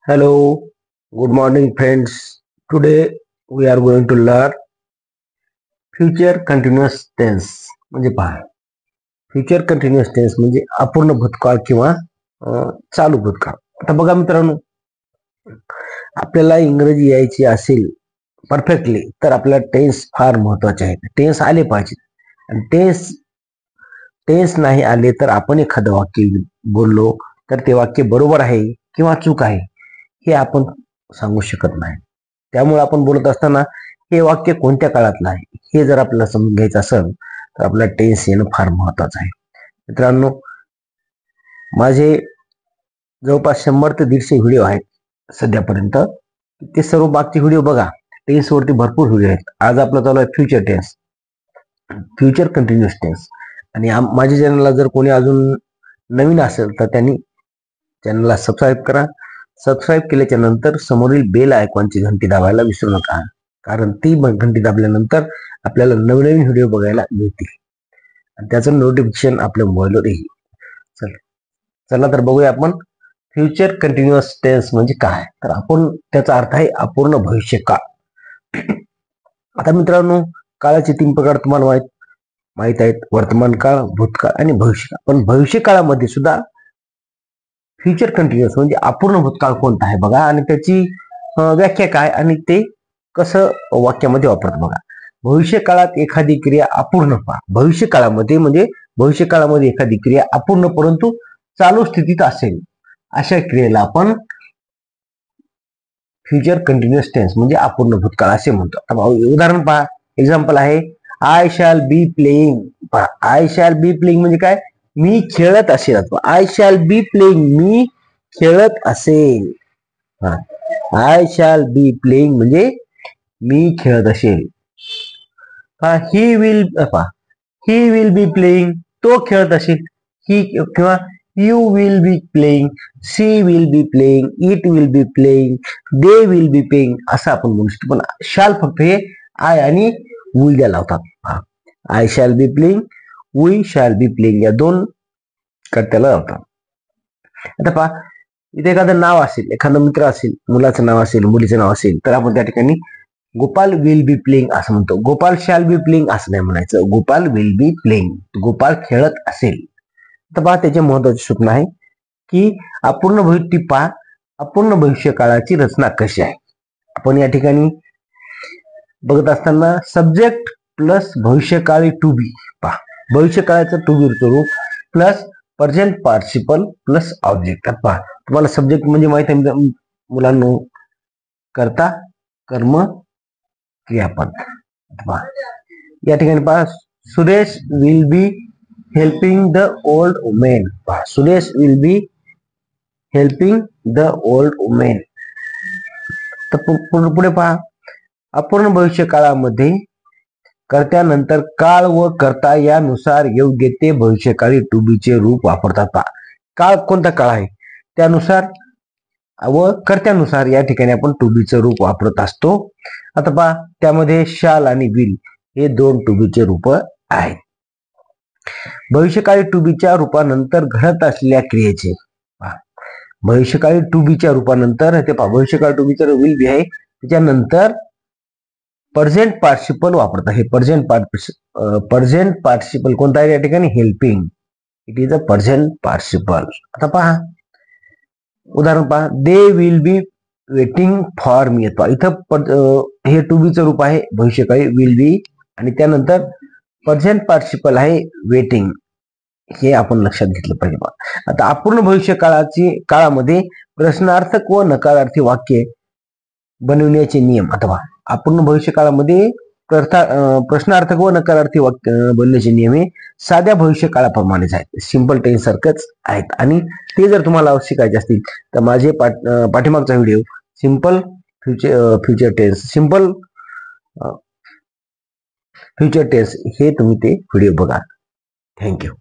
Hello, good morning, friends. Today we are going to learn future continuous tense. म्हणजे पहा, future continuous tense म्हणजे अपूर्ण भूतकाळ किंवा चालू भूतकाळ. आता बघा मित्रांनो, आपल्याला इंग्रजी यायची असेल परफेक्टली तर आपल्याला टेन्स फार महत्वाचे आहेत. टेन्स आले पाहिजे आणि टेन्स टेन्स नाही आले तर आपण एखादं वाक्य बोललो तर ते वाक्य बरोबर आहे किंवा चूक आहे हे आपण सांगू शकत नाही. त्यामुळे आपण बोलत असताना हे वाक्य कोणत्या काळातलं आहे हे जर आपल्याला समजून घ्यायचं असेल तर आपल्याला टेन्स येणं फार महत्वाचं आहे. मित्रांनो, माझे जवळपास 100 ते 150 व्हिडिओ आहेत सध्यापर्यंत. ते सर्व मागचे व्हिडिओ बघा. टेन्स वरती भरपूर व्हिडिओ आहेत. आज आपला चालू आहे future tense, future continuous tense. आणि माझ्या चॅनलला जर कोणी अजून नवीन असेल तर त्यांनी चॅनलला सबस्क्राईब करा. सबस्क्राईब केल्याच्या नंतर समोरील बेल आयकॉनची घंटी दाबायला विसरू नका, कारण ती घंटी दाबल्यानंतर आपल्याला नवनवीन व्हिडिओ बघायला मिळतील आणि त्याचं नोटिफिकेशन आपल्या मोबाईलवर येईल. चला तर बघूया आपण फ्युचर कंटिन्युअस टेन्स म्हणजे काय. तर आपण त्याचा अर्थ आहे अपूर्ण भविष्यकाळ. आता मित्रांनो, काळाचे 3 प्रकार तुम्हाला माहित आहेत: वर्तमान काळ, भूतकाळ आणि भविष्यकाळ. पण भविष्यकाळामध्ये सुद्धा फ्युचर कंटिन्युअस म्हणजे अपूर्ण भूतकाळ कोणता आहे बघा, आणि त्याची व्याख्या काय आणि ते कसं वाक्यामध्ये वापरत बघा. भविष्यकाळात एखादी क्रिया अपूर्ण भविष्यकाळामध्ये म्हणजे भविष्यकाळामध्ये एखादी क्रिया अपूर्ण परंतु चालू स्थितीत असेल अशा क्रियेला आपण फ्युचर कंटिन्युअस टेन्स म्हणजे अपूर्ण भूतकाळ असे म्हणतो. उदाहरण पहा, एक्झाम्पल आहे आय शॅल बी प्लेइंग. पहा, आय शॅल बी प्लेइंग म्हणजे काय? मी खेळत असेल. आय शॅल बी प्लेइंग, मी खेळत असेल. आय शॅल बी प्लेइंग म्हणजे मी खेळत असेल. He will he will be playing, तो खेळत असेल. ही किंवा you will be playing, she will be playing, it will be playing, they will be playing असं आपण म्हणू शकतो. पण शाल फक्त हे आय आणि विल द्या लावतात. I shall be playing, we shall be playing या दोन कर्त्याला लावतात. आता पहा, इथे एखादं नाव असेल, एखादं मित्र असेल, मुलाचं नाव असेल, मुलीचं नाव असेल, तर आपण त्या ठिकाणी गोपाल विल बी प्लेइंग असं म्हणतो. गोपाल शॅल बी प्लेइंग असं नाही म्हणायचं. Gopal will be playing, Gopal खेळत असेल. तर पहा, त्याचे महत्वाचे सूत्र आहे की अपूर्ण भविष्य काळाची रचना कशी आहे. आपण या ठिकाणी बघत असताना सब्जेक्ट प्लस भविष्यकाळी टू बी. पहा, भविष्यकाळाचं टू बीचं रूप plus present participle plus object. पहा, तुम्हाला सब्जेक्ट म्हणजे माहिती आहे मुलांनो, कर्ता, कर्म, क्रियापद. या ठिकाणी पहा, Suresh will be helping the old women. पहा, Suresh will be helping the old women. तर पुढे पहा, अपूर्ण भविष्य काळामध्ये कर्त्यानंतर काळ व कर्ता यानुसार योग्य ते भविष्यकाळी टू बी चे रूप वापरतात. पहा, काळ कोणता काळ आहे त्यानुसार व कर्त्यानुसार या ठिकाणी आपण टू बी चं रूप वापरत असतो. आता पहा, त्यामध्ये शाल आणि विल हे दोन टू बी चे रूप आहेत. भविष्यकाळी टू बी च्या रूपानंतर घडत असलेल्या क्रियेचे, भविष्यकाळी टू बी च्या रूपानंतर ते पहा, भविष्यकाळ टू बी चं विल बी आहे, त्याच्यानंतर प्रेझेंट पार्टिसिपल वापरतात. हे प्रेझेंट पार्टिसिपल कोणता आहे या ठिकाणी? Helping. It is a present participle. आता पहा, उदाहरण पहा, दे will be waiting for me. इथं हे टू बी चं रूप आहे भविष्यकाळी विल बी, आणि त्यानंतर प्रेझेंट पार्टिसिपल आहे वेटिंग. हे आपण लक्षात घेतलं पाहिजे. आता अपूर्ण भविष्य काळामध्ये प्रश्नार्थक व नकारार्थी वाक्य बनवण्याचे नियम. आता पहा, अपूर्ण भविष्य काळामध्ये प्रश्नार्थक व नकारार्थी वाक्य बनवण्याचे नियम हे साध्या भविष्य काळाप्रमाणेच आहेत, सिंपल टेन्स सारखंच आहेत. आणि ते जर तुम्हाला शिकायचे असतील तर माझे पाठीमागचा व्हिडिओ सिंपल फ्युचर टेन्स हे तुम्ही ते व्हिडिओ बघा. थँक्यू.